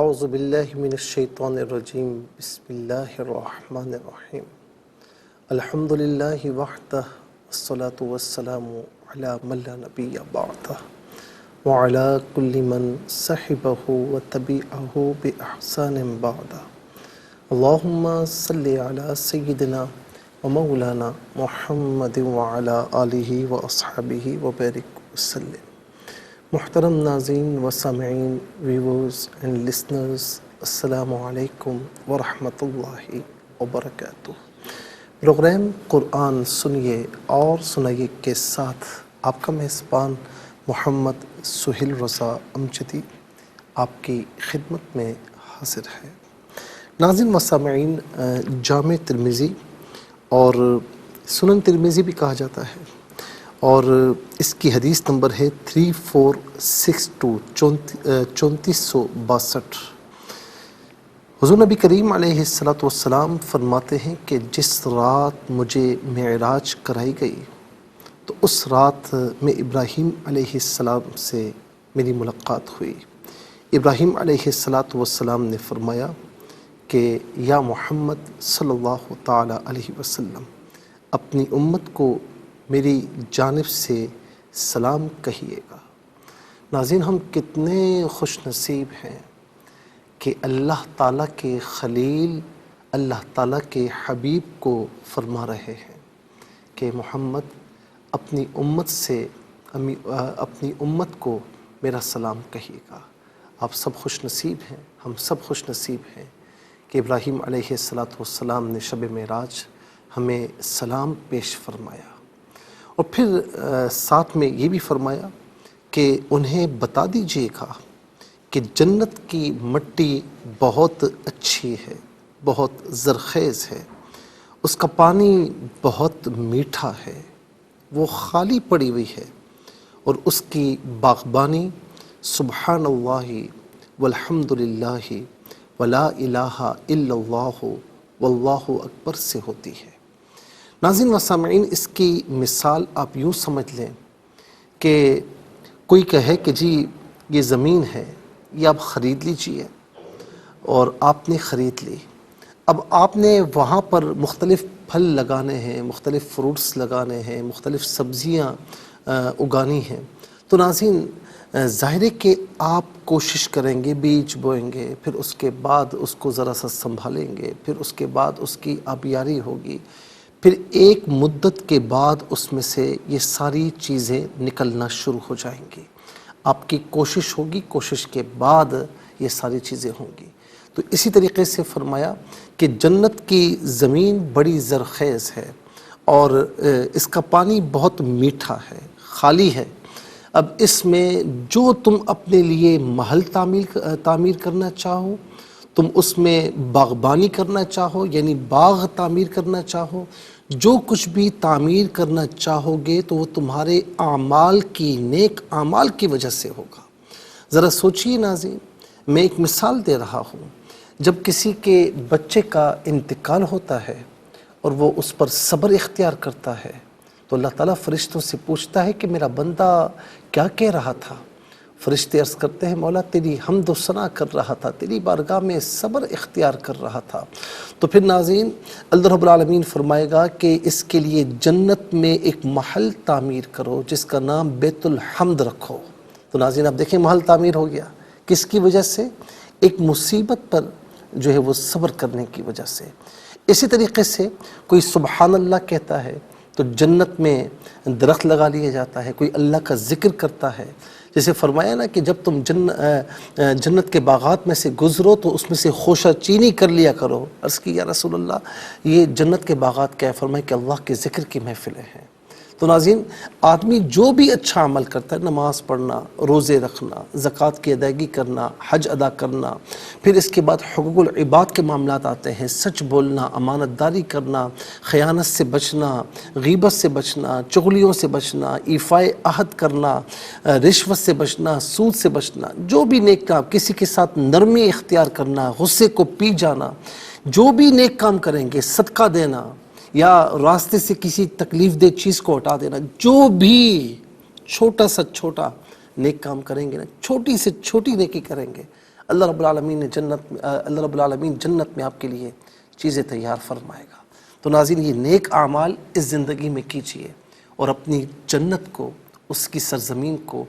اعوذ باللہ من الشیطان الرجیم بسم اللہ الرحمن الرحیم الحمد للہ وحدہ والصلاة والسلام علی من لا نبی بعدہ وعلی کل من صحبہ وتبعہ بإحسان بعدہ اللہم صلی علی سیدنا ومولانا محمد وعلی آلہ واصحابہ وبارک وسلم۔ محترم ناظرین و سامعین، ویورز اینڈ لسنرز، السلام علیکم ورحمۃ اللہ وبرکاتہ۔ پروگرام قرآن سنیے اور سنائیے کے ساتھ آپ کا میزبان محمد سہیل رضا امجدی آپ کی خدمت میں حاضر ہے۔ ناظرین و سامعین، جامع ترمذی اور سنن ترمذی بھی کہا جاتا ہے، اور اس کی حدیث نمبر ہے 3462 3462۔ حضور نبی کریم علیہ السلام فرماتے ہیں کہ جس رات مجھے معراج کرائی گئی تو اس رات میں ابراہیم علیہ السلام سے میری ملاقات ہوئی۔ ابراہیم علیہ السلام نے فرمایا کہ یا محمد صلی اللہ تعالی علیہ وسلم، اپنی امت کو میری جانب سے سلام کہیے گا۔ ناظرین، ہم کتنے خوش نصیب ہیں کہ اللہ تعالیٰ کے خلیل، اللہ تعالیٰ کے حبیب کو فرما رہے ہیں کہ محمد اپنی امت کو میرا سلام کہیے گا۔ آپ سب خوش نصیب ہیں، ہم سب خوش نصیب ہیں کہ ابراہیم علیہ السلام نے شب معراج ہمیں سلام پیش فرمایا، اور پھر ساتھ میں یہ بھی فرمایا کہ انہیں بتا دیجئے گا کہ جنت کی مٹی بہت اچھی ہے، بہت زرخیز ہے، اس کا پانی بہت میٹھا ہے، وہ خالی پڑی ہوئی ہے، اور اس کی باغبانی سبحان اللہ والحمد للہ ولا الہ الا اللہ واللہ اکبر سے ہوتی ہے۔ ناظرین و سامعین، اس کی مثال آپ یوں سمجھ لیں کہ کوئی کہے کہ جی یہ زمین ہے، یہ آپ خرید لیجئے، اور آپ نے خرید لی۔ اب آپ نے وہاں پر مختلف پھل لگانے ہیں، مختلف فروٹس لگانے ہیں، مختلف سبزیاں اگانی ہیں، تو ناظرین ظاہر ہے کہ آپ کوشش کریں گے، بیج بوئیں گے، پھر اس کے بعد اس کو ذرا سا سنبھالیں گے، پھر اس کے بعد اس کی آبیاری ہوگی، پھر ایک مدت کے بعد اس میں سے یہ ساری چیزیں نکلنا شروع ہو جائیں گی۔ آپ کی کوشش ہوگی، کوشش کے بعد یہ ساری چیزیں ہوں گی۔ تو اسی طریقے سے فرمایا کہ جنت کی زمین بڑی زرخیز ہے، اور اس کا پانی بہت میٹھا ہے، خالی ہے۔ اب اس میں جو تم اپنے لیے محل تعمیر کرنا چاہو، تم اس میں باغبانی کرنا چاہو، یعنی باغ تعمیر کرنا چاہو، جو کچھ بھی تعمیر کرنا چاہو گے تو وہ تمہارے اعمال کی، نیک اعمال کی وجہ سے ہوگا۔ ذرا سوچئے ناظرین، میں ایک مثال دے رہا ہوں، جب کسی کے بچے کا انتقال ہوتا ہے اور وہ اس پر صبر اختیار کرتا ہے تو اللہ تعالیٰ فرشتوں سے پوچھتا ہے کہ میرا بندہ کیا کہہ رہا تھا؟ فرشتے عرض کرتے ہیں مولا تیری حمد و ثنا کر رہا تھا، تیری بارگاہ میں صبر اختیار کر رہا تھا۔ تو پھر ناظرین اللہ رب العالمین فرمائے گا کہ اس کے لیے جنت میں ایک محل تعمیر کرو جس کا نام بیت الحمد رکھو۔ تو ناظرین اب دیکھیں، محل تعمیر ہو گیا، کس کی وجہ سے؟ ایک مصیبت پر جو ہے وہ صبر کرنے کی وجہ سے۔ اسی طریقے سے کوئی سبحان اللہ کہتا ہے تو جنت میں درخت لگا لیا جاتا ہے، کوئی اللہ کا ذکر کرتا ہے۔ جیسے فرمایا نا کہ جب تم جنت کے باغات میں سے گزرو تو اس میں سے خوشہ چینی کر لیا کرو۔ عرض کی یا رسول اللہ یہ جنت کے باغات کیا ہے؟ فرمایا کہ اللہ کے ذکر کی محفلیں ہیں۔ تو ناظرین آدمی جو بھی اچھا عمل کرتا ہے، نماز پڑھنا، روزے رکھنا، زکوٰۃ کی ادائیگی کرنا، حج ادا کرنا، پھر اس کے بعد حقوق العباد کے معاملات آتے ہیں، سچ بولنا، امانت داری کرنا، خیانت سے بچنا، غیبت سے بچنا، چغلیوں سے بچنا، ایفائے عہد کرنا، رشوت سے بچنا، سود سے بچنا، جو بھی نیک کام، کسی کے ساتھ نرمی اختیار کرنا، غصے کو پی جانا، جو بھی نیک کام کریں گے، صدقہ دینا یا راستے سے کسی تکلیف دہ چیز کو ہٹا دینا، جو بھی چھوٹا سا چھوٹا نیک کام کریں گے نا، چھوٹی سے چھوٹی نیکی کریں گے، اللہ رب العالمین جنت میں آپ کے لیے چیزیں تیار فرمائے گا۔ تو ناظرین، یہ نیک اعمال اس زندگی میں کیجیے اور اپنی جنت کو، اس کی سرزمین کو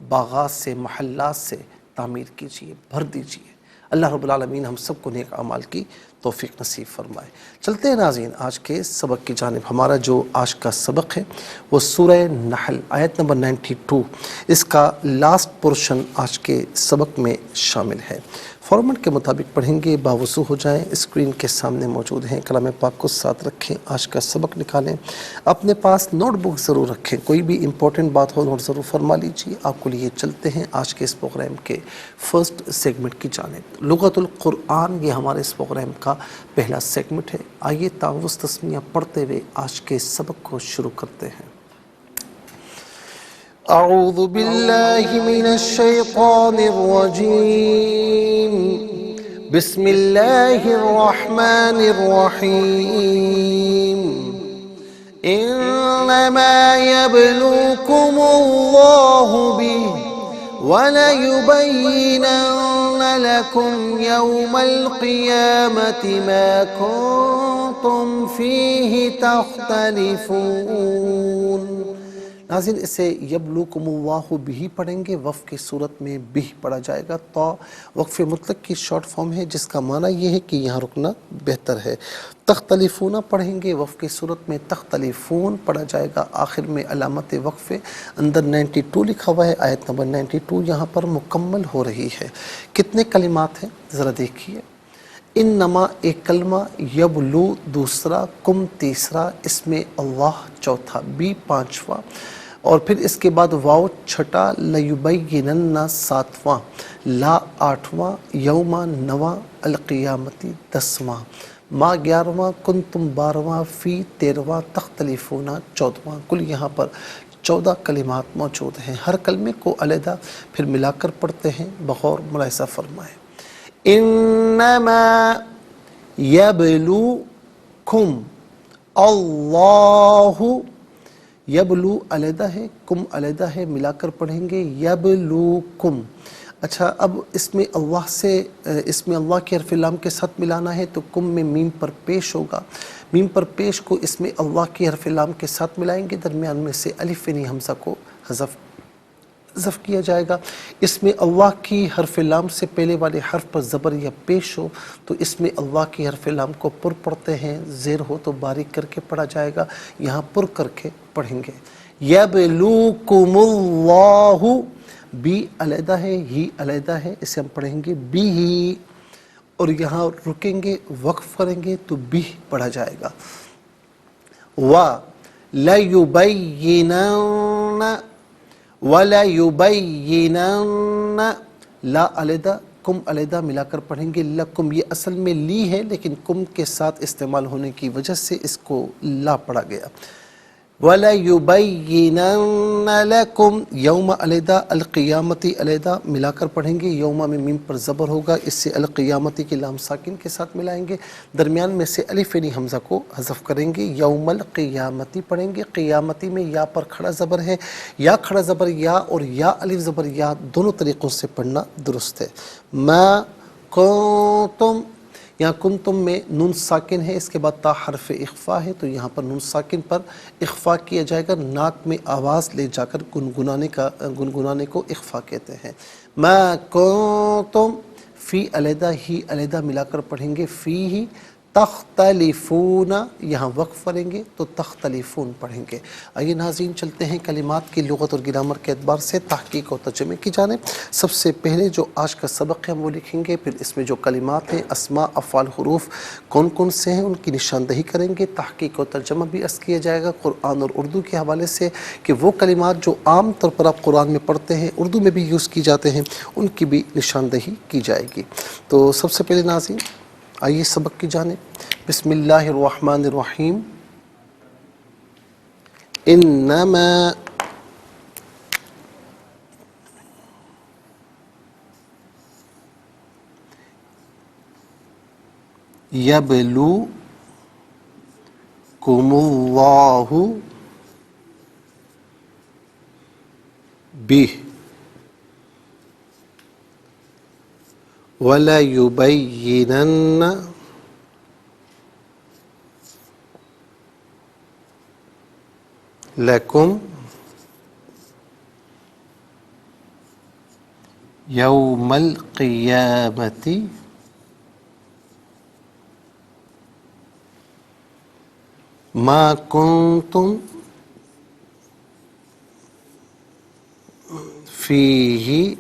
باغات سے، محلات سے تعمیر کیجیے، بھر دیجیے۔ اللہ رب العالمین ہم سب کو نیک اعمال کی توفیق نصیب فرمائے۔ چلتے ہیں ناظرین آج کے سبق کی جانب۔ ہمارا جو آج کا سبق ہے وہ سورہ نحل آیت نمبر 92، اس کا لاسٹ پورشن آج کے سبق میں شامل ہے۔ فارمیٹ کے مطابق پڑھیں گے، باوضو ہو جائیں، اسکرین کے سامنے موجود ہیں، کلام پاک کو ساتھ رکھیں، آج کا سبق نکالیں، اپنے پاس نوٹ بک ضرور رکھیں، کوئی بھی امپورٹنٹ بات ہو نوٹ ضرور فرما لیجیے۔ آپ کو لیے چلتے ہیں آج کے اس پروگرام کے فرسٹ سیگمنٹ کی جانب۔ لغت القرآن، یہ ہمارے اس پروگرام کا پہلا سیگمنٹ ہے۔ آئیے تعوذ تسمیہ پڑھتے ہوئے آج کے سبق کو شروع کرتے ہیں۔ اعوذ باللہ من الشیطان الرجیم، بسم اللہ الرحمن الرحیم۔ انما یبلوکم اللہ بہ وَلَيُبَيِّنَنَّ لَكُمْ يَوْمَ الْقِيَامَةِ مَا كُنْتُمْ فِيهِ تَخْتَلِفُونَ۔ ناظرین، اسے یبلوکم اللہ بھی پڑھیں گے، وقف کی صورت میں بھی پڑھا جائے گا۔ تو وقف مطلق کی شارٹ فارم ہے، جس کا معنی یہ ہے کہ یہاں رکنا بہتر ہے۔ تختلفون پڑھیں گے، وقف کی صورت میں تختلفون پڑھا جائے گا، آخر میں علامت وقف اندر 92 لکھا ہوا ہے، آیت نمبر 92 یہاں پر مکمل ہو رہی ہے۔ کتنے کلمات ہیں ذرا دیکھیے۔ انما ایک کلمہ، یبلو دوسرا، کم تیسرا، اس میں اللہ چوتھا، بی پانچواں، اور پھر اس کے بعد واو چھٹا، لیبینن ساتواں، لا آٹھواں، یوما نواں، القیامتی دسواں، ما 11واں، کنتم 12واں، فی 13واں، تختلفون 14واں۔ کل یہاں پر 14 کلمات موجود ہیں۔ ہر کلمے کو علیحدہ پھر ملا کر پڑھتے ہیں، بغور ملاحظہ فرمائیں۔ انما یبلوکم اللہ، یبلو علیحدہ ہے، کم علیحدہ ہے، ملا کر پڑھیں گے یبلوکم۔ اچھا، اب اس میں اللہ کے حرف لام کے ساتھ ملانا ہے تو کم میں میم پر پیش ہوگا، میم پر پیش کو اس میں اللہ کے حرف لام کے ساتھ ملائیں گے، درمیان میں سے الف یعنی حمزہ کو حذف کیا جائے گا۔ اس میں اللہ کی حرف لام سے پہلے والے حرف پر زبر یا پیش ہو تو اس میں اللہ کی حرف لام کو پر پڑھتے ہیں، زیر ہو تو باریک کر کے پڑھا جائے گا، یہاں پر کر کے پڑھیں گے۔ یبلوکم اللہ، بی علیحدہ ہے، ہی علیحدہ ہے، اسے ہم پڑھیں گے بی ہی، اور یہاں رکیں گے، وقف کریں گے تو بھی پڑھا جائے گا۔ وَلَيُبَيِّنَنَّ، وَلَيُبَيِّنَنَّ، لا علیحدہ، کم علیحدہ ملا کر پڑھیں گے، لکم، یہ اصل میں لی ہے لیکن کم کے ساتھ استعمال ہونے کی وجہ سے اس کو لا پڑھا گیا۔ وَلَيُبَيِّنَنَّ لَكُمْ، یوم علیحدہ، القیامتی علیحدہ، ملا کر پڑھیں گے، یوم میں میم پر زبر ہوگا، اس سے القیامتی کی لام ساکن کے ساتھ ملائیں گے، درمیان میں سے الف یعنی حمزہ کو حذف کریں گے، یوم القیامتی پڑھیں گے۔ قیامتی میں یا پر کھڑا زبر ہے، یا کھڑا زبر یا اور یا الف زبر یا، دونوں طریقوں سے پڑھنا درست ہے۔ ما کنتم، یہاں کنتم میں نون ساکن ہے، اس کے بعد تا حرف اخفا ہے تو یہاں پر نون ساکن پر اخفا کیا جائے گا، ناک میں آواز لے جا کر گنگنانے کو اخفا کہتے ہیں۔ ما کنتم، فی علیحدہ، ہی علیحدہ ملا کر پڑھیں گے، فی ہی، تختلفون، یہاں وقف کریں گے تو تختلفون پڑھیں گے۔ آئیے ناظرین چلتے ہیں کلمات کی لغت اور گرامر کے اعتبار سے تحقیق اور ترجمے کی جانب۔ سب سے پہلے جو آج کا سبق ہے وہ لکھیں گے، پھر اس میں جو کلمات ہیں، اسماء، افعال، حروف کون کون سے ہیں ان کی نشاندہی کریں گے، تحقیق اور ترجمہ بھی عرض کیا جائے گا قرآن اور اردو کے حوالے سے، کہ وہ کلمات جو عام طور پر آپ قرآن میں پڑھتے ہیں، اردو میں بھی یوز کی جاتے ہیں، ان کی بھی نشاندہی کی جائے گی۔ تو سب سے پہلے ناظرین آئیے سبق کی جانب۔ بسم اللہ الرحمن الرحیم۔ انما یبلوکم اللہ بہ وَلَيُبَيِّنَنَّ لَكُمْ یوم القیامۃ ما کنتم فیہ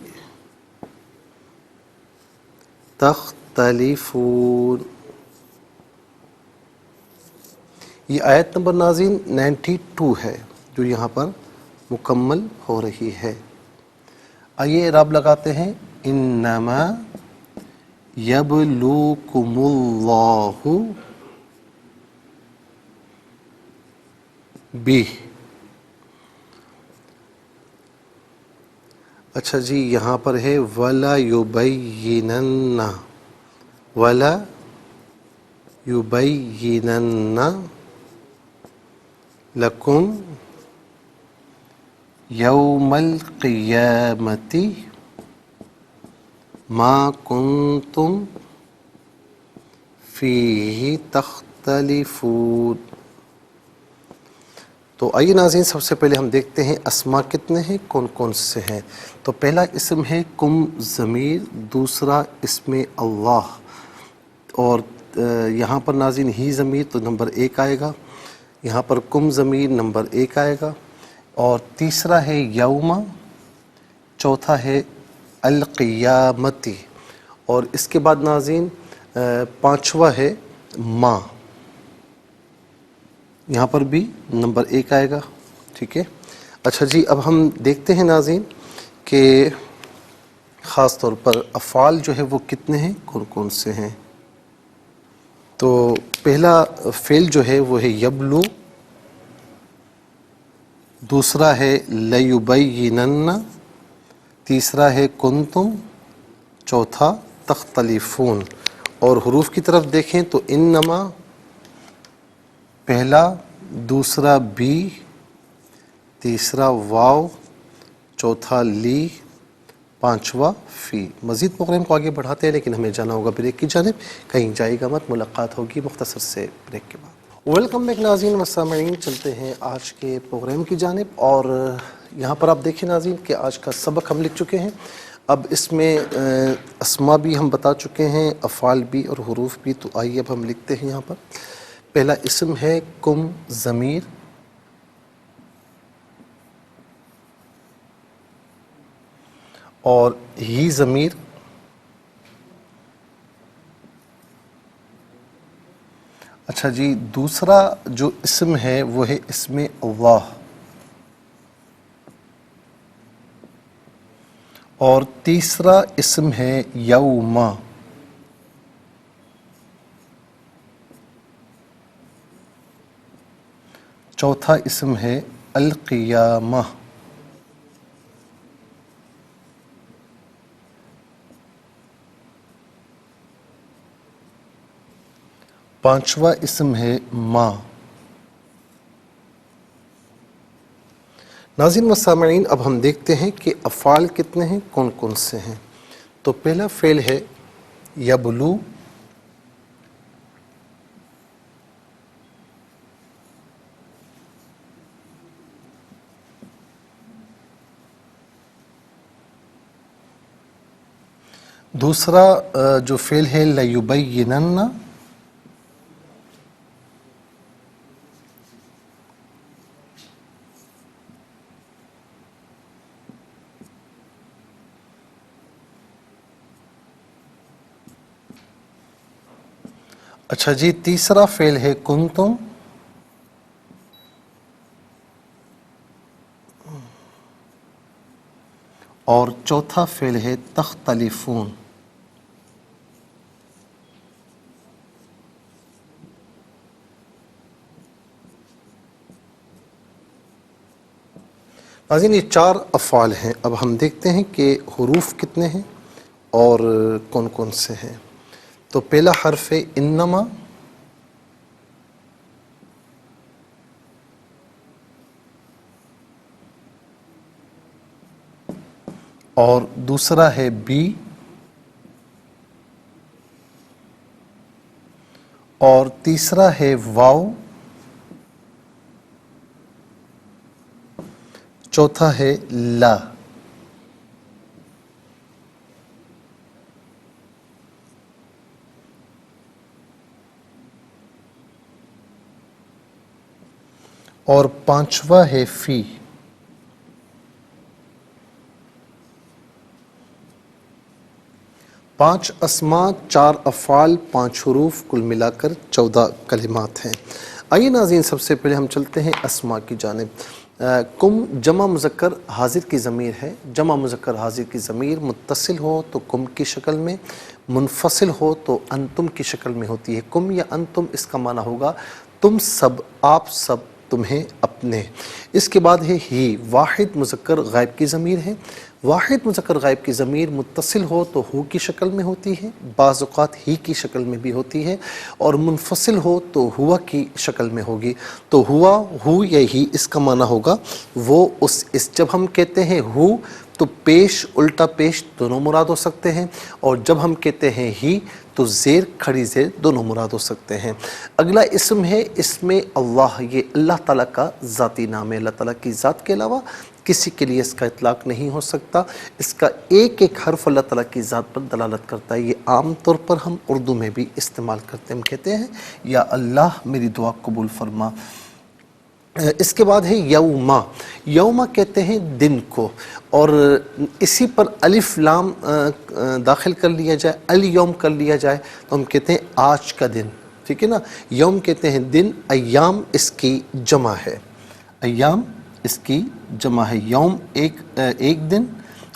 تختلفون۔ یہ آیت نمبر ناظرین 92 ہے جو یہاں پر مکمل ہو رہی ہے۔ آئیے اعراب لگاتے ہیں۔ انما یبلوکم اللہ بہ۔ اچھا جی، یہاں پر ہے وَلَا يُبَيِّنَنَّ، وَلَا يُبَيِّنَنَّ لَكُمْ یوم القیامۃ ما کنتم فیہ تختلفون۔ تو آئیے ناظرین، سب سے پہلے ہم دیکھتے ہیں اسما کتنے ہیں، کون کون سے ہیں۔ تو پہلا اسم ہے کم ضمیر، دوسرا اسم اللہ، اور یہاں پر ناظرین ہی ضمیر تو نمبر 1 آئے گا، یہاں پر کم ضمیر نمبر 1 آئے گا، اور تیسرا ہے یوم، چوتھا ہے القیامتی، اور اس کے بعد ناظرین پانچواں ہے ماں، یہاں پر بھی نمبر 1 آئے گا، ٹھیک ہے۔ اچھا جی، اب ہم دیکھتے ہیں ناظرین کہ خاص طور پر افعال جو ہے وہ کتنے ہیں، کون کون سے ہیں۔ تو پہلا فعل جو ہے وہ ہے یبلو، دوسرا ہے لیبینن، تیسرا ہے کنتم، چوتھا تختلفون۔ اور حروف کی طرف دیکھیں تو انما پہلا، دوسرا بی، تیسرا واو، چوتھا لی، پانچواں فی۔ مزید پروگرام کو آگے بڑھاتے ہیں لیکن ہمیں جانا ہوگا بریک کی جانب، کہیں جائے گا مت، ملاقات ہوگی مختصر سے بریک کے بعد۔ ویلکم بیک ناظرین و سامعین، چلتے ہیں آج کے پروگرام کی جانب، اور یہاں پر آپ دیکھیں ناظرین کہ آج کا سبق ہم لکھ چکے ہیں۔ اب اس میں اسما بھی ہم بتا چکے ہیں، افعال بھی اور حروف بھی، تو آئیے اب ہم لکھتے ہیں یہاں پر۔ پہلا اسم ہے کم ضمیر، اور ہی ضمیر، اچھا جی، دوسرا جو اسم ہے وہ ہے اسم اللہ، اور تیسرا اسم ہے یوم، چوتھا اسم ہے القیامہ، پانچواں اسم ہے ماں۔ ناظرین و سامعین، اب ہم دیکھتے ہیں کہ افعال کتنے ہیں، کون کون سے ہیں۔ تو پہلا فعل ہے یبلو، دوسرا جو فعل ہے لیبینن، اچھا جی، تیسرا فعل ہے کنتم، اور چوتھا فعل ہے تختلفون۔ ناظرین یہ 4 افعال ہیں، اب ہم دیکھتے ہیں کہ حروف کتنے ہیں اور کون کون سے ہیں۔ تو پہلا حرف ہے انما، اور دوسرا ہے بی، تیسرا ہے واو، چوتھا ہے لا، اور پانچواں ہے فی۔ 5 اسماء، 4 افعال، 5 حروف، کل ملا کر 14 کلمات ہیں۔ آئیے ناظرین، سب سے پہلے ہم چلتے ہیں اسماء کی جانب۔ کم جمع مذکر حاضر کی ضمیر ہے۔ جمع مذکر حاضر کی ضمیر متصل ہو تو کم کی شکل میں، منفصل ہو تو انتم کی شکل میں ہوتی ہے۔ کم یا انتم، اس کا معنی ہوگا تم سب، آپ سب، تمہیں، اپنے۔ اس کے بعد ہے ہی، واحد مذکر غائب کی ضمیر ہے۔ واحد مذکر غائب کی ضمیر متصل ہو تو ہو کی شکل میں ہوتی ہے، بعض اوقات ہی کی شکل میں بھی ہوتی ہے، اور منفصل ہو تو ہوا کی شکل میں ہوگی۔ تو ہوا، ہو یا ہی، اس کا معنی ہوگا وہ اس جب ہم کہتے ہیں ہو تو پیش، الٹا پیش دونوں مراد ہو سکتے ہیں، اور جب ہم کہتے ہیں ہی تو زیر، کھڑی زیر دونوں مراد ہو سکتے ہیں۔ اگلا اسم ہے اسم اللہ۔ یہ اللہ تعالیٰ کا ذاتی نام ہے۔ اللہ تعالیٰ کی ذات کے علاوہ کسی کے لیے اس کا اطلاق نہیں ہو سکتا۔ اس کا ایک ایک حرف اللہ تعالیٰ کی ذات پر دلالت کرتا ہے۔ یہ عام طور پر ہم اردو میں بھی استعمال کرتے ہیں۔ ہم کہتے ہیں یا اللہ میری دعا قبول فرما۔ اس کے بعد ہے یوما۔ یوما کہتے ہیں دن کو، اور اسی پر الف لام داخل کر لیا جائے، الیوم کر لیا جائے تو ہم کہتے ہیں آج کا دن، ٹھیک ہے نا۔ یوم کہتے ہیں دن، ایام اس کی جمع ہے، ایام اس کی جمع ہے۔ یوم ایک دن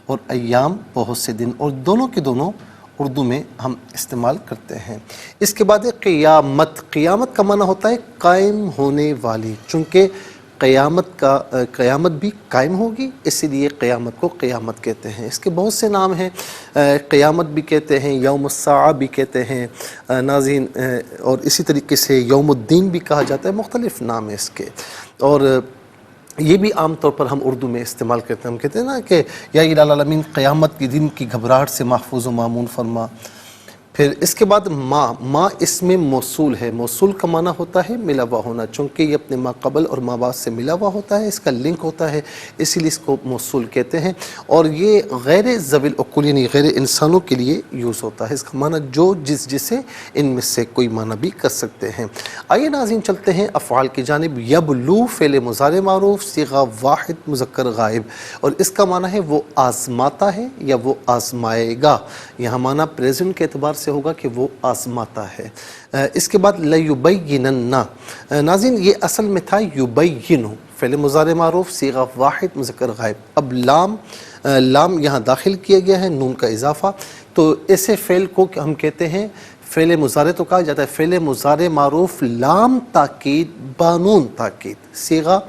اور ایام بہت سے دن، اور دونوں کے دونوں اردو میں ہم استعمال کرتے ہیں۔ اس کے بعد ہے قیامت۔ قیامت کا معنی ہوتا ہے قائم ہونے والی، چونکہ قیامت بھی قائم ہوگی، اسی لیے قیامت کو قیامت کہتے ہیں۔ اس کے بہت سے نام ہیں، قیامت بھی کہتے ہیں، یوم الساعہ بھی کہتے ہیں ناظرین، اور اسی طریقے سے یوم الدین بھی کہا جاتا ہے، مختلف نام ہیں اس کے۔ اور یہ بھی عام طور پر ہم اردو میں استعمال کرتے ہیں۔ ہم کہتے ہیں نا کہ یا الہ العالمین قیامت کے دن کی گھبراہٹ سے محفوظ و مامون فرما۔ پھر اس کے بعد ما اسم موصول ہے۔ موصول کا معنی ہوتا ہے ملا ہوا ہونا، چونکہ یہ اپنے ما قبل اور ما بعد سے ملا ہوا ہوتا ہے، اس کا لنک ہوتا ہے، اسی لیے اس کو موصول کہتے ہیں، اور یہ غیر ذوی العقول یعنی غیر انسانوں کے لیے یوز ہوتا ہے۔ اس کا معنی جو جسے ان میں سے کوئی معنی بھی کر سکتے ہیں۔ آئیے ناظرین چلتے ہیں افعال کی جانب۔ یبلو فعل مضارع معروف، صیغہ واحد مذکر غائب، اور اس کا معنی ہے وہ آزماتا ہے یا وہ آزمائے گا۔ یہاں معنی پریزنٹ کے اعتبار سے ہوگا کہ وہ آزماتا ہے۔ اس کے بعد لیبینن۔ ناظرین یہ اصل میں تھا یبین، فعل مضارع معروف صیغہ واحد مذکر غائب۔ اب لام یہاں داخل کیا گیا ہے، نون کا اضافہ، تو ایسے فعل کو ہم کہتے ہیں فعل مضارع تو کہا جاتا ہے، فعل مضارع معروف لام تاکید بانون تاکید، صیغہ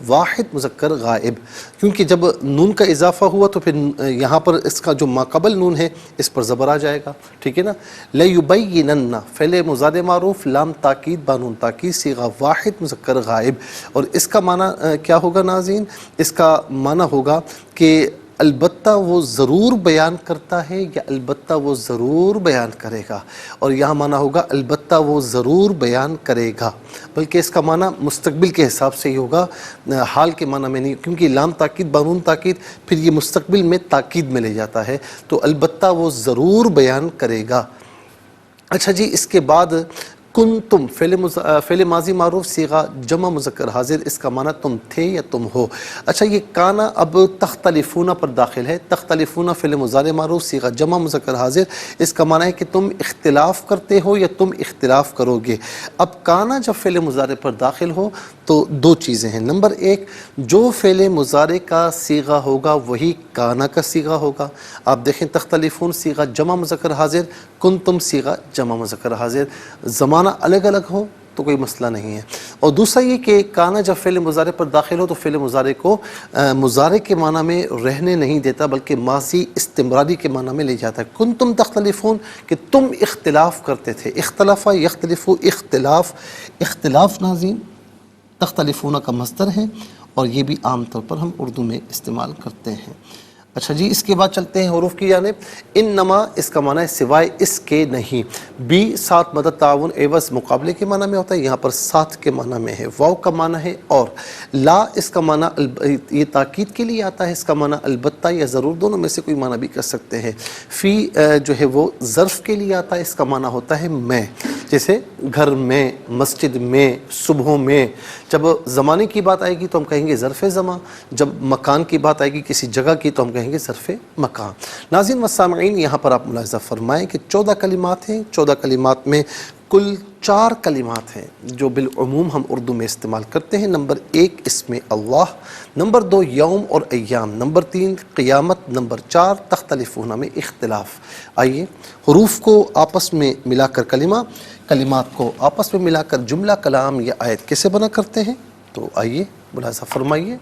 واحد مذکر غائب، کیونکہ جب نون کا اضافہ ہوا تو پھر یہاں پر اس کا جو ماقبل نون ہے اس پر زبر آ جائے گا، ٹھیک ہے نا۔ لیبینن فعل مضارع معروف لام تاکید بانون تاکید صیغہ واحد مذکر غائب، اور اس کا معنی کیا ہوگا ناظرین؟ اس کا معنی ہوگا کہ البتہ وہ ضرور بیان کرتا ہے یا البتہ وہ ضرور بیان کرے گا، اور یہاں معنی ہوگا البتہ وہ ضرور بیان کرے گا، بلکہ اس کا معنی مستقبل کے حساب سے ہی ہوگا، حال کے معنی میں نہیں، کیونکہ لام تاکید بانون تاکید پھر یہ مستقبل میں تاکید میں لے جاتا ہے، تو البتہ وہ ضرور بیان کرے گا۔ اچھا جی، اس کے بعد کنتم فعل ماضی معروف صیغہ جمع مذکر حاضر، اس کا معنی تم تھے یا تم ہو۔ اچھا یہ کانا اب تختلفون پر داخل ہے۔ تختلفون فعل مضارع معروف صیغہ جمع مذکر حاضر، اس کا معنی ہے کہ تم اختلاف کرتے ہو یا تم اختلاف کرو گے۔ اب کانا جب فعل مضارع پر داخل ہو تو دو چیزیں ہیں۔ نمبر ایک، جو فعل مضارع کا صیغہ ہوگا وہی کانا کا صیغہ ہوگا۔ آپ دیکھیں تختلفون صیغہ جمع مذکر حاضر، کنتم صیغہ جمع مذکر حاضر، زمانہ الگ الگ ہو تو کوئی مسئلہ نہیں ہے۔ اور دوسرا یہ کہ کانا جب فعل مضارع پر داخل ہو تو فعل مضارع کو مضارع کے معنی میں رہنے نہیں دیتا، بلکہ ماضی استمراری کے معنی میں لے جاتا ہے۔ کنتم تختلفون کہ تم اختلاف کرتے تھے، اختلف یختلف اختلاف ناظرین تختلفون کا مصدر ہے، اور یہ بھی عام طور پر ہم اردو میں استعمال کرتے ہیں۔ اچھا جی، اس کے بعد چلتے ہیں حروف کی جانب۔ انما اس کا معنی ہے سوائے اس کے نہیں، بی ساتھ مدد تعاون عوض مقابلے کے معنی میں ہوتا ہے، یہاں پر ساتھ کے معنی میں ہے۔ واو کا معنی ہے اور، لا اس کا معنی یہ تاکید کے لیے آتا ہے، اس کا معنی البتہ یا ضرور، دونوں میں سے کوئی معنی بھی کر سکتے ہیں۔ فی جو ہے وہ ظرف کے لیے آتا ہے، اس کا معنی ہوتا ہے میں، جیسے گھر میں، مسجد میں، صبحوں میں۔ جب زمانے کی بات آئے گی تو ہم کہیں گے ظرف زمان، جب مکان کی بات آئے گی کسی جگہ کی تو ہم کہیں گے ظرف مکان۔ ناظرین و سامعین، یہاں پر آپ ملاحظہ فرمائیں کہ 14 کلمات ہیں، 14 کلمات میں کل 4 کلمات ہیں جو بالعموم ہم اردو میں استعمال کرتے ہیں۔ نمبر 1 اسم اللہ، نمبر 2 یوم اور ایام، نمبر 3 قیامت، نمبر 4 تختلفون میں اختلاف۔ آئیے حروف کو آپس میں ملا کر کلمات کو آپس میں ملا کر جملہ کلام یا آیت کیسے بنا کرتے ہیں، تو آئیے ملاحظہ فرمائیے۔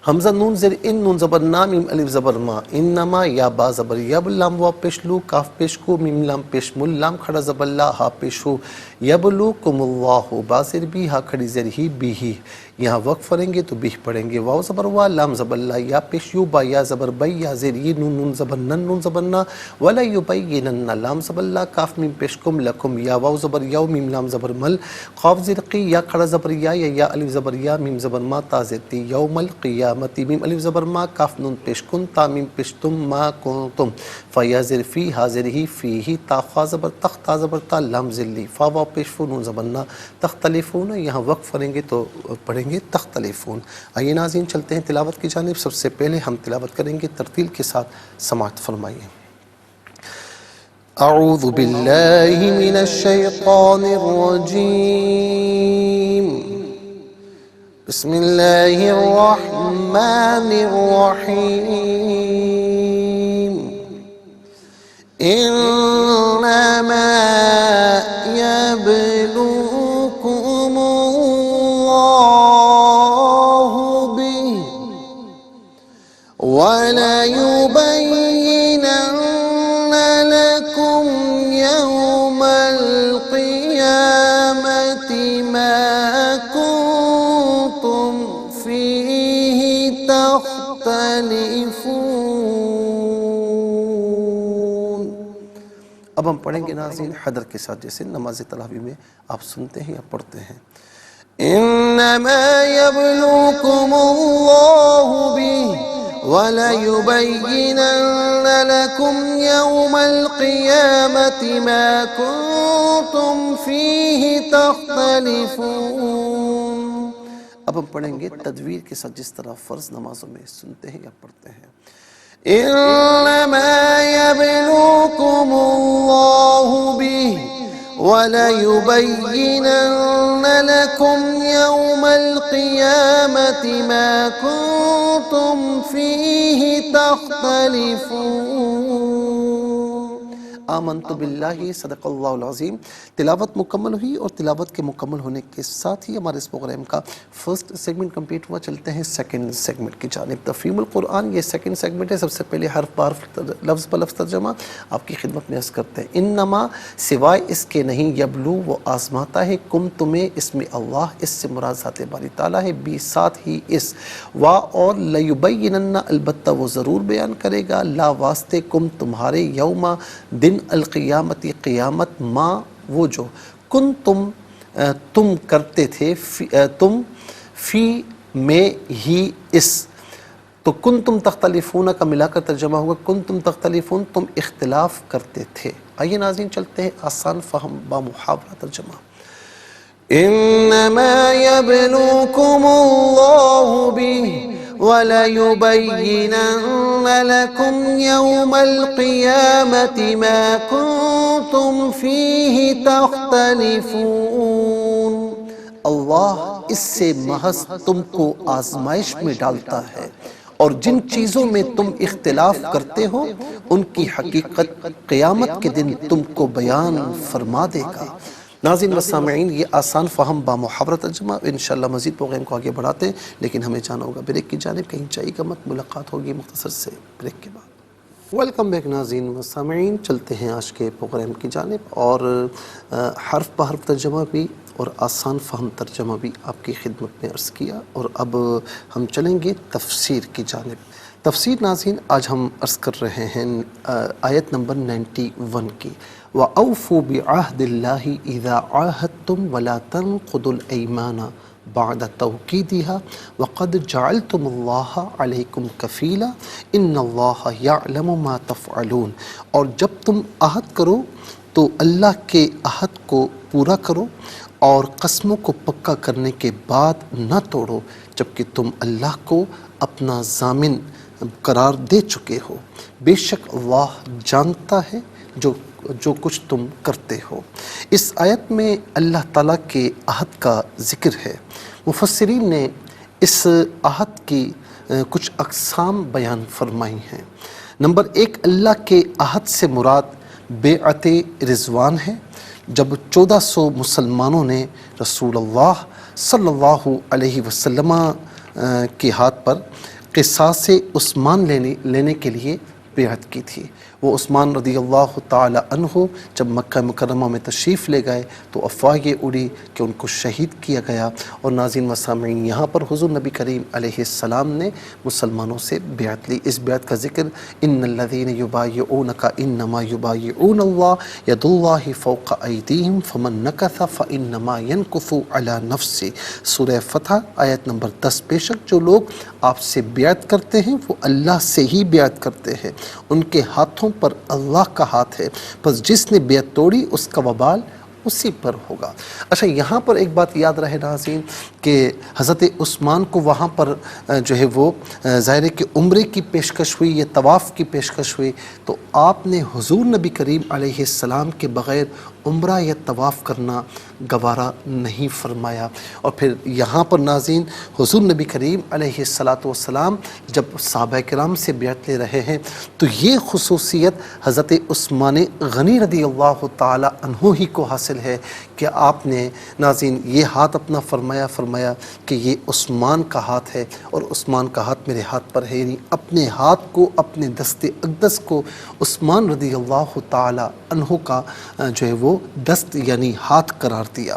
حمزہ نون زیر ان، نون زبر نا، میم الف زبر ما، انما، یا با زبر یب، لام واو پیش لو، کاف پیش کو، میم لام پیش مل، لام کھڑا زبر لا، ہا پیش ہو، یبلوکم اللہ، با زیر بی، ہا کھڑی زیر ہی، بی ہی، یہاں وقف پڑھیں گے تو بھی پڑھیں گے۔ واو زبر وا، لام زبر لا، یا پیش یو، با یا زبر بی، یا زیر یہ، نون نون زبر نن، نون زبر نا، ولا یبینن، لام زبر لا، کاف میم پیش کم، لکم، یا واو زبر یو، میم لام زبر مل، قاف زیر قی، یا کھڑا زبر یا الف زبر یا، میم زبر ما، تا زیر تی، یوم القیامتی، میم الف زبر ما، کاف نون پیش کن، تا میم پیش تم، ما کنتم، فا یا زیر فی، ہا زیر ہی، فی ہی، تا خا زبر تخ، تا زبر تا، لام زیر لی، فا واو پیش فو، نون زبر نا، تختلفون، یہاں وقف کریں گے تو پڑھیں گے تختلفون۔ آئیے ناظرین چلتے ہیں تلاوت کی جانب۔ سب سے پہلے ہم تلاوت کریں گے ترتیل کے ساتھ، سماعت فرمائیے۔ اعوذ باللہ من الشیطان الرجیم، بسم اللہ الرحمن الرحیم، انما یبلوکم اللہ به وَلَيُبَيِّنَنَّ لَكُمْ يَوْمَ الْقِيَامَةِ مَا كُنتُمْ فِيهِ تَخْتَلِفُونَ۔ اب ہم پڑھیں گے ناظرین حدر کے ساتھ، جیسے نماز تراویح میں آپ سنتے ہیں یا پڑھتے ہیں۔ انما یبلوکم اللہ به وَلَيُبَيِّنَنَّ لَكُمْ يَوْمَ الْقِيَامَةِ مَا كُنتُمْ فِيهِ تَخْتَلِفُونَ۔ اب ہم پڑھیں گے تدویر کے ساتھ، جس طرح فرض نمازوں میں سنتے ہیں یا پڑھتے ہیں۔ انما یبلوکم اللہ به وَلَيُبَيِّنَنَّ لَكُمْ يَوْمَ الْقِيَامَةِ مَا كُنتُمْ فِيهِ تَخْتَلِفُونَ۔ آمنت باللہ، صدق اللہ العظیم۔ تلاوت مکمل ہوئی، اور تلاوت کے مکمل ہونے کے ساتھ ہی ہمارے اس پروگرام کا فرسٹ سیگمنٹ کمپلیٹ ہوا۔ چلتے ہیں سیکنڈ سیگمنٹ کی جانب۔ تفہیم القرآن یہ سیکنڈ سیگمنٹ ہے۔ سب سے پہلے حرف بحرف، لفظ بلفظ ترجمہ آپ کی خدمت میں عرض کرتے ہیں۔ انما سوائے اس کے نہیں، یبلو وہ آزماتا ہے، کم تمہیں، اسم اللہ اس سے مراد ذات باری تعالیٰ ہے، بی ساتھ ہی اس، وا اور، لیبینن البتہ وہ ضرور بیان کرے گا، لا واسطے، کم تمہارے، یوما دن، القیامتی قیامت، ما وہ جو، کن تم کرتے تھے، تم فی میں ہی اس، تو کن تم تختلفون کا ملا کر ترجمہ ہوگا کن تم تختلفون، تم اختلاف کرتے تھے۔ آئیے ناظرین چلتے ہیں آسان فہم با محاورہ ترجمہ۔ انما یبلوکم اللہ به وَلَيُبَيِّنَنَّ لَكُمْ يَوْمَ الْقِيَامَةِ مَا كُنتُمْ فِيهِ تَخْتَلِفُونَ۔ اللہ اس سے محض تم کو آزمائش میں ڈالتا ہے، اور جن چیزوں میں تم اختلاف کرتے ہو ان کی حقیقت قیامت کے دن تم کو بیان فرما دے گا۔ ناظرین و سامعین، یہ آسان فہم با محاورہ ترجمہ، انشاءاللہ مزید پروگرام کو آگے بڑھاتے ہیں، لیکن ہمیں جانا ہوگا بریک کی جانب، کہیں جائے گا مت، ملاقات ہوگی مختصر سے بریک کے بعد۔ ویلکم بیک ناظرین و سامعین، چلتے ہیں آج کے پروگرام کی جانب، اور حرف بحرف ترجمہ بھی اور آسان فہم ترجمہ بھی آپ کی خدمت میں عرض کیا، اور اب ہم چلیں گے تفسیر کی جانب۔ تفسیر ناظرین آج ہم عرض کر رہے ہیں آیت نمبر 91 کی، وَأَوْفُوا بِعَهْدِ اللَّهِ إِذَا عَاهَدتُّمْ وَلَا تَنقُضُوا الْأَيْمَانَ بَعْدَ تَوْكِيدِهَا وَقَدْ جَعَلْتُمُ اللَّهَ عَلَيْكُمْ كَفِيلًا إِنَّ اللَّهَ يَعْلَمُ مَا تَفْعَلُونَ، اور جب تم عہد کرو تو اللہ کے عہد کو پورا کرو اور قسموں کو پکا کرنے کے بعد نہ توڑو جبکہ تم اللہ کو اپنا ضامن قرار دے چکے ہو، بے شک اللہ جانتا ہے جو کچھ تم کرتے ہو۔ اس آیت میں اللہ تعالیٰ کے عہد کا ذکر ہے۔ مفسرین نے اس عہد کی کچھ اقسام بیان فرمائی ہیں۔ نمبر 1، اللہ کے عہد سے مراد بیعت رضوان ہے، جب 1400 مسلمانوں نے رسول اللہ صلی اللہ علیہ وسلم کے ہاتھ پر قصاص عثمان لینے کے لیے بیعت کی تھی۔ وہ عثمان رضی اللہ تعالی عنہ جب مکہ مکرمہ میں تشریف لے گئے تو افواہ یہ اڑی کہ ان کو شہید کیا گیا، اور ناظرین و سامعین یہاں پر حضور نبی کریم علیہ السلام نے مسلمانوں سے بیعت لی۔ اس بیعت کا ذکر ان الذین یبایعونک انما یبایعون اللہ ید اللہ فوق ایدیہم فمن نکث فانما ینکث علی نفسہ، سورہ فتح آیت نمبر 10۔ بے شک جو لوگ آپ سے بیعت کرتے ہیں وہ اللہ سے ہی بیعت کرتے ہیں، ان کے ہاتھوں پر اللہ کا ہاتھ ہے، پس جس نے بیعت توڑی اس کا وبال اسی پر ہوگا۔ اچھا، یہاں پر ایک بات یاد رہے ناظرین کہ حضرت عثمان کو وہاں پر جو ہے وہ ظاہر ہے کہ عمرے کی پیشکش ہوئی یا طواف کی پیشکش ہوئی، تو آپ نے حضور نبی کریم علیہ السلام کے بغیر عمرہ یا طواف کرنا گوارا نہیں فرمایا۔ اور پھر یہاں پر ناظرین حضور نبی کریم علیہ السلام جب صحابہ کرام سے بیعت لے رہے ہیں تو یہ خصوصیت حضرت عثمان غنی رضی اللہ تعالی عنہ ہی کو حاصل ہے کہ آپ نے ناظرین یہ ہاتھ اپنا فرمایا کہ یہ عثمان کا ہاتھ ہے اور عثمان کا ہاتھ میرے ہاتھ پر ہے، یعنی اپنے ہاتھ کو، اپنے دست اقدس کو عثمان رضی اللہ تعالی عنہ کا جو ہے وہ دست یعنی ہاتھ قرار دیا۔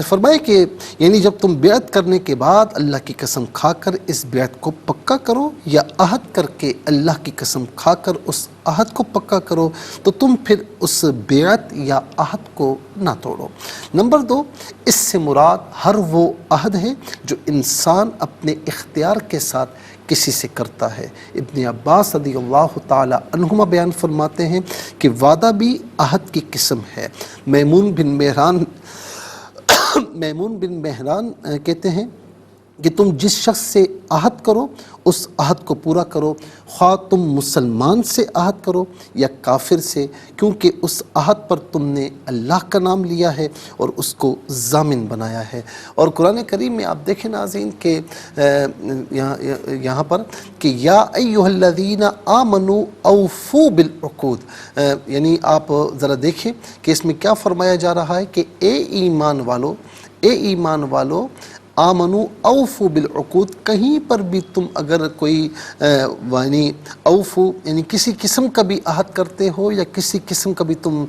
فرمائے کہ یعنی جب تم بیعت کرنے کے بعد اللہ کی قسم کھا کر اس بیعت کو پکا کرو یا عہد کر کے اللہ کی قسم کھا کر اس عہد کو پکا کرو تو تم پھر اس بیعت یا عہد کو نہ توڑو۔ نمبر 2، اس سے مراد ہر وہ عہد ہے جو انسان اپنے اختیار کے ساتھ کسی سے کرتا ہے۔ ابن عباس رضی اللہ تعالی عنہما بیان فرماتے ہیں کہ وعدہ بھی عہد کی قسم ہے۔ میمون بن مہران کہتے ہیں کہ تم جس شخص سے عہد کرو اس عہد کو پورا کرو، خواہ تم مسلمان سے عہد کرو یا کافر سے، کیونکہ اس عہد پر تم نے اللہ کا نام لیا ہے اور اس کو ضامن بنایا ہے۔ اور قرآن کریم میں آپ دیکھیں ناظرین کہ یہاں پر کہ یا ایھا الذین آمنوا اوفوا بالعقود، یعنی آپ ذرا دیکھیں کہ اس میں کیا فرمایا جا رہا ہے کہ اے ایمان والو آمنو اوفو بالعقود، کہیں پر بھی تم اگر کوئی یعنی اوفو یعنی کسی قسم کا بھی عہد کرتے ہو یا کسی قسم کا بھی تم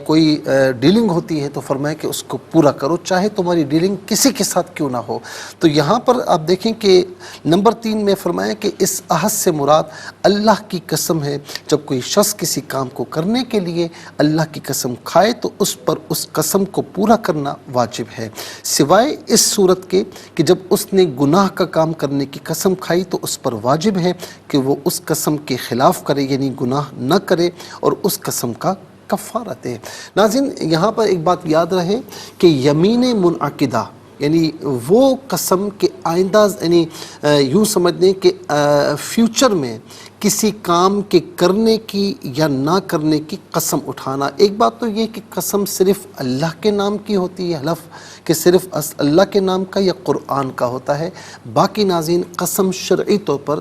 کوئی ڈیلنگ ہوتی ہے تو فرمایا کہ اس کو پورا کرو، چاہے تمہاری ڈیلنگ کسی کے ساتھ کیوں نہ ہو۔ تو یہاں پر آپ دیکھیں کہ نمبر 3 میں فرمایا کہ اس عہد سے مراد اللہ کی قسم ہے۔ جب کوئی شخص کسی کام کو کرنے کے لیے اللہ کی قسم کھائے تو اس پر اس قسم کو پورا کرنا واجب ہے، سوائے اس صورت کے کہ جب اس نے گناہ کا کام کرنے کی قسم کھائی تو اس پر واجب ہے کہ وہ اس قسم کے خلاف کرے، یعنی گناہ نہ کرے اور اس قسم کا کفارہ دے۔ ناظرین یہاں پر ایک بات یاد رہے کہ یمین منعقدہ یعنی وہ قسم کے آئندہ، یعنی یوں سمجھ لیں کہ فیوچر میں کسی کام کے کرنے کی یا نہ کرنے کی قسم اٹھانا۔ ایک بات تو یہ کہ قسم صرف اللہ کے نام کی ہوتی ہے، حلف کہ صرف اللہ کے نام کا یا قرآن کا ہوتا ہے، باقی ناظرین قسم شرعی طور پر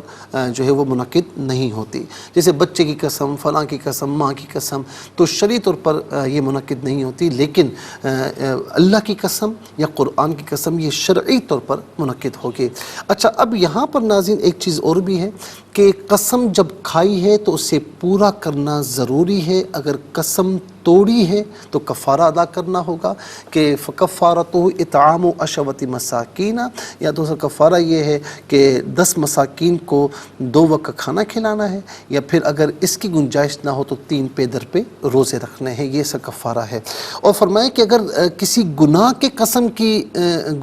جو ہے وہ منعقد نہیں ہوتی، جیسے بچے کی قسم، فلاں کی قسم، ماں کی قسم، تو شرعی طور پر یہ منعقد نہیں ہوتی، لیکن اللہ کی قسم یا قرآن کی قسم یہ شرعی طور پر منعقد ہوگی۔ اچھا، اب یہاں پر ناظرین ایک چیز اور بھی ہے کہ قسم جب کھائی ہے تو اسے پورا کرنا ضروری ہے، اگر قسم توڑی ہے تو کفارہ ادا کرنا ہوگا کہ فکفارتہ اطعام 10 مساکین، یا دوسرا کفارہ یہ ہے کہ 10 مساکین کو 2 وقت کھانا کھلانا ہے، یا پھر اگر اس کی گنجائش نہ ہو تو 3 پیدر پہ روزے رکھنے ہیں، یہ سا کفارہ ہے۔ اور فرمایا کہ اگر کسی گناہ کے قسم کی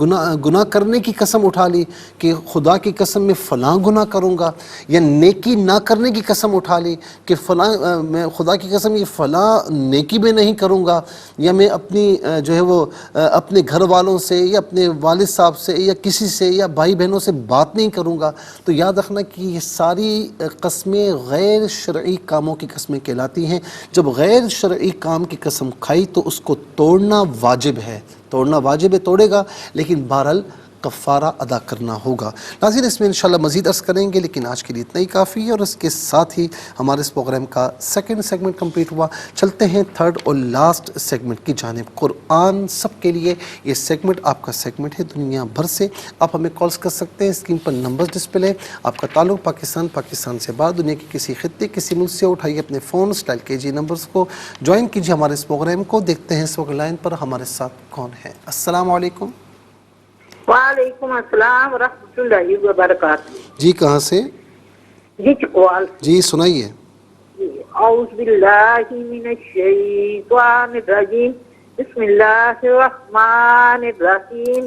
گناہ کرنے کی قسم اٹھا لی کہ خدا کی قسم میں فلاں گناہ کروں گا، یا نیکی نہ کرنے کی قسم اٹھا لی کہ فلاں میں خدا کی قسم یہ فلاں نیکی میں نہیں کروں گا، یا میں اپنی جو ہے وہ اپنے گھر والوں سے یا اپنے والد صاحب سے یا کسی سے یا بھائی بہنوں سے بات نہیں کروں گا، تو یاد رکھنا کہ یہ ساری قسمیں غیر شرعی کاموں کی قسمیں کہلاتی ہیں۔ جب غیر شرعی کام کی قسم کھائی تو اس کو توڑنا واجب ہے، توڑنا واجب ہے، توڑے گا، لیکن بہرحال کفارہ ادا کرنا ہوگا۔ ناظرین اس میں انشاءاللہ مزید عرض کریں گے، لیکن آج کے لیے اتنا ہی کافی ہے، اور اس کے ساتھ ہی ہمارے اس پروگرام کا سیکنڈ سیگمنٹ کمپلیٹ ہوا۔ چلتے ہیں تھرڈ اور لاسٹ سیگمنٹ کی جانب، قرآن سب کے لیے۔ یہ سیگمنٹ آپ کا سیگمنٹ ہے دنیا بھر سے، آپ ہمیں کالز کر سکتے ہیں، اسکرین پر نمبر ڈسپلے، آپ کا تعلق پاکستان سے باہر دنیا کے کسی خطے کسی ملک سے، اٹھائیے اپنے فون ڈائل کیجیے نمبرز کو، جوائن کیجیے ہمارے اس پروگرام کو۔ دیکھتے ہیں اس وقت لائن پر ہمارے ساتھ کون ہے۔ السلام علیکم۔ وعلیکم السلام ورحمۃ اللہ وبرکاتہ۔ جی کہاں سے؟ جی چکوال۔ جی سنائیے۔ اعوذ باللہ من الشیطان الرجیم، بسم اللہ الرحمن الرحیم،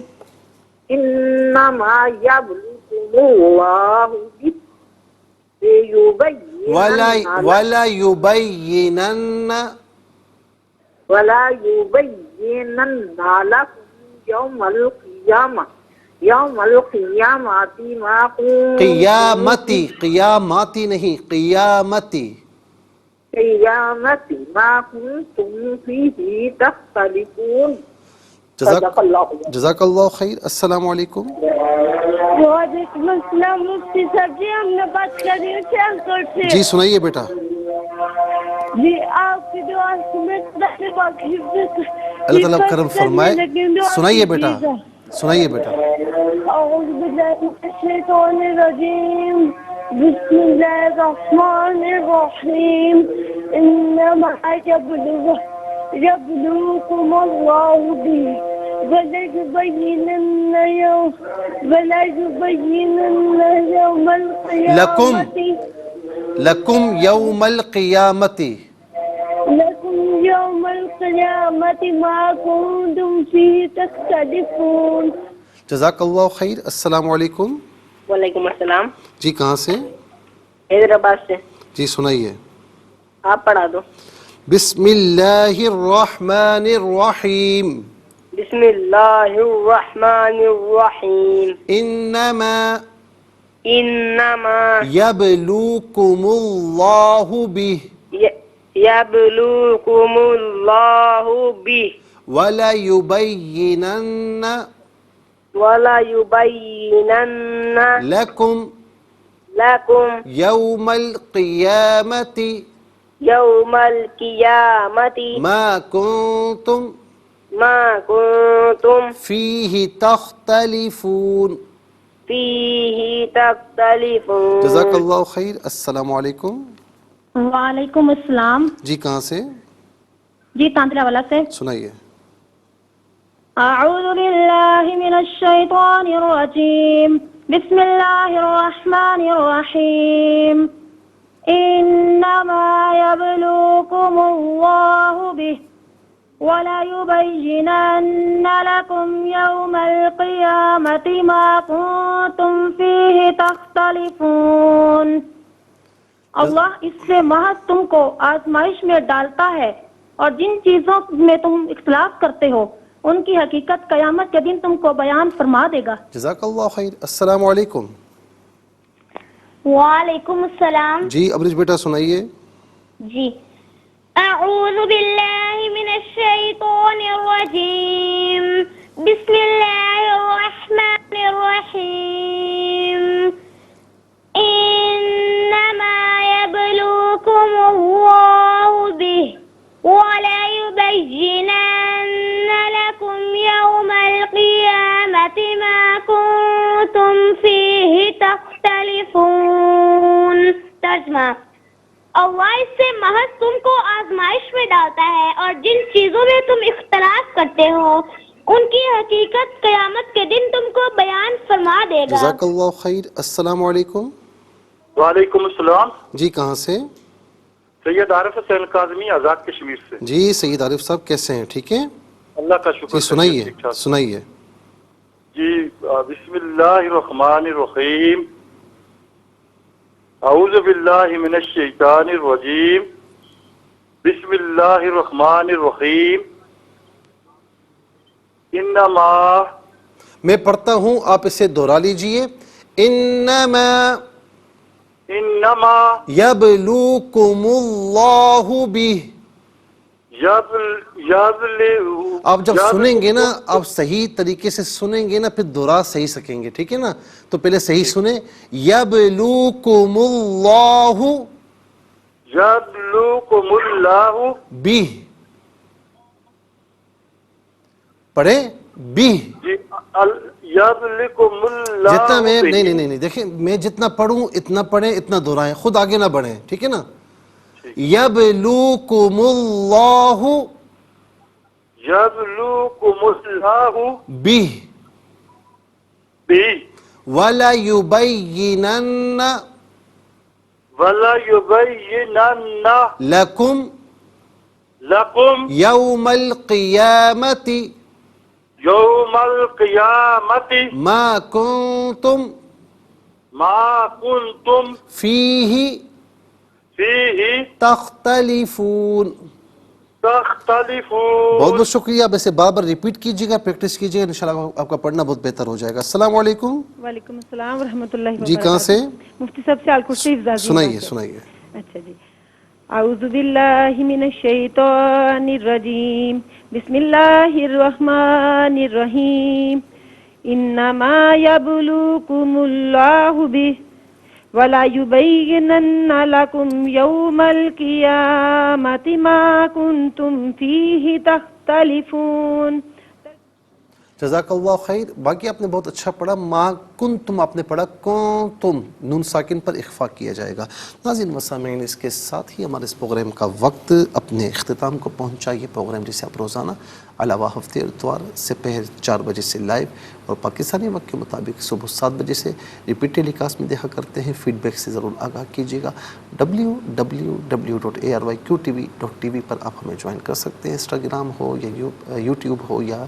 انما یبلوکم اللہ ولا یبینن لکم یوم القیامہ ما کنتم قیامتی نہیں قیامتی ما کنتم فیہ تختلفون۔ جزاک اللہ خیر۔ السلام علیکم۔ وعلیکم السلام مفتی صاحب جی، ہم نے بات کر رہی ہوں چینکوٹ سے۔ جی سنائیے بیٹا۔ جی آپ کی دعا سے میں باقی اللہ تعالیٰ کرم فرمائے۔ سنائیے بیٹا، سنائیے بیٹا۔ اعوذ باللہ من الشیطان الرجیم، بسم اللہ الرحمن الرحیم، انما یبلوکم اللہ بہ وَلَيُبَيِّنَنَّ يَوْمَ الْقِيَامَةِ لکم یوم القیامت ما کنتم فیہ تختلفون۔ جزاک اللہ خیر۔ السلام علیکم۔ وعلیکم السلام۔ جی کہاں سے؟ حیدرآباد سے۔ جی سنائیے۔ آپ پڑھا دو۔ بسم اللہ الرحمن الرحیم، بسم اللہ الرحمن الرحیم، انما انما یبلوکم اللہ بہ یبلوکم اللہ بہ ولیبینن لکم یوم القیامت یوم القیامت ما کنتم فیہ تختلفون۔ جزاک اللہ خیر۔ السلام علیکم۔ وعلیکم السلام۔ جی کہاں سے؟ جی تانترا والا سے۔ سنائیے۔ اعوذ باللہ من الشیطان الرجیم، بسم اللہ الرحمن الرحیم، انما یبلوکم اللہ بہ وَلَيُبَيِّنَنَّ لَكُمْ يَوْمَ الْقِيَامَةِ مَا كُنتُمْ فِيهِ تَخْتَلِفُونَ۔ اللہ اس سے محض تم کو آزمائش میں ڈالتا ہے، اور جن چیزوں میں تم اختلاف کرتے ہو ان کی حقیقت قیامت کے دن تم کو بیان فرما دے گا۔ جزاک اللہ خیر۔ السلام علیکم۔ وعلیکم السلام۔ جی ابرج بیٹا سنائیے۔ جی اعوذ باللہ من الشیطان الرجیم، بسم اللہ الرحمن الرحیم، انما یبلوکم اللہ بہ ولیبینن لکم یوم القیامت ما کنتم فیہ تختلفون۔ ترجمہ، اللہ اس سے محض تم کو آزمائش میں ڈالتا ہے، اور جن چیزوں میں تم اختلاف کرتے ہو ان کی حقیقت قیامت کے دن تم کو بیان فرما دے گا۔ جزاک اللہ خیر۔ السلام علیکم۔ وعلیکم السلام۔ جی کہاں سے؟ سید عارف حسین کاظمی، آزاد کشمیر سے۔ جی سید عارف صاحب کیسے ہیں؟ ٹھیک ہیں؟ اللہ کا شکر۔ جی سنائیے سنائیے۔ جی بسم اللہ الرحمن الرحیم، اعوذ باللہ من الشیطان الرجیم، بسم اللہ الرحمن الرحیم، انما، میں پڑھتا ہوں آپ اسے دوہرا لیجئے۔ انما انما یبلوکم اللہ بہ۔ آپ جب سنیں گے نا، آپ صحیح طریقے سے سنیں گے نا، پھر دوہرا صحیح سکیں گے، ٹھیک ہے نا؟ تو پہلے صحیح سنیں، یبلوکم اللہ یبلوکم اللہ بہ، پڑھیں بہ۔ جی یبلوکم اللہ جتنا میں بہ۔ نہیں دیکھیں، میں جتنا پڑھوں اتنا پڑھیں، اتنا دہرائیں، خود آگے نہ بڑھیں، ٹھیک ہے نا؟ یبلوکم اللہ یبلوکم اللہ بہ بہ وَلَيُبَيِّنَنَّ وَلَيُبَيِّنَنَّ لَكُمْ لَكُمْ يَوْمَ الْقِيَامَةِ يَوْمَ الْقِيَامَةِ مَا كُنْتُمْ مَا كُنْتُمْ فِيهِ فِيهِ تَخْتَلِفُونَ۔ تَخْتَلِفُونَ۔ بہت بہت شکریہ۔ آپ اسے بار بار ریپیٹ کیجئے گا، پریکٹس کیجئے گا، انشاءاللہ آپ کا پڑھنا بہت بہتر ہو جائے گا۔ السلام علیکم۔ وعلیکم السلام ورحمۃ اللہ وبرکاتہ۔ جی کہاں سے؟ مفتی صاحب سے الکرسی حفظ سنائیے۔ اچھا جی، اعوذ باللہ من الشیطان الرجیم، بسم اللہ الرحمن الرحیم، انما یبلوکم اللہ بہ وَلَيُبَيِّنَنَّ لَكُمْ يَوْمَ الْقِيَامَةِ مَا كُنْتُمْ فِيهِ تَخْتَلِفُونَ۔ جزاک اللہ خیر۔ باقی آپ نے بہت اچھا پڑھا۔ ما کنتم آپ نے پڑھا، کنتم نون ساکن پر اخفا کیا جائے گا۔ ناظرین و سامعین، اس کے ساتھ ہی ہمارے اس پروگرام کا وقت اپنے اختتام کو پہنچا۔ یہ پروگرام جسے آپ روزانہ علاوہ ہفتے اتوار سے پہر 4 بجے سے لائیو اور پاکستانی وقت کے مطابق صبح 7 بجے سے ریپیٹ ٹیلی کاسٹ میں دیکھا کرتے ہیں۔ فیڈ بیک سے ضرور آگاہ کیجیے گا۔ www.arqtv.tv پر آپ ہمیں جوائن کر سکتے ہیں۔ انسٹاگرام ہو یا یوٹیوب ہو یا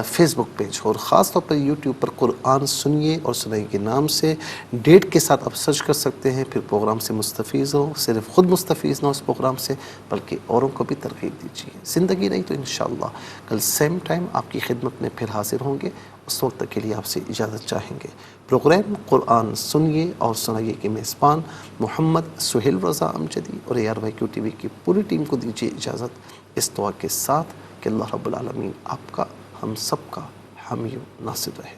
فیس بک پیج ہو، اور خاص طور پر یوٹیوب پر قرآن سنیے اور سنائیے کے نام سے ڈیٹ کے ساتھ آپ سرچ کر سکتے ہیں۔ پھر پروگرام سے مستفیض ہو، صرف خود مستفیض نہ ہو اس پروگرام سے، بلکہ اوروں کو بھی ترغیب دیجیے۔ زندگی رہی تو انشاءاللہ کل سیم ٹائم آپ کی خدمت میں پھر حاضر ہوں گے۔ اس وقت تک کے لیے آپ سے اجازت چاہیں گے۔ پروگرام قرآن سنیے اور سنائیے کے میزبان محمد سہیل رضا امجدی اور ARYQ-TV کی پوری ٹیم کو دیجیے اجازت، اس دعا کے ساتھ کہ اللہ رب العالمین آپ کا، ہم سب کا حامی و ناصر رہے۔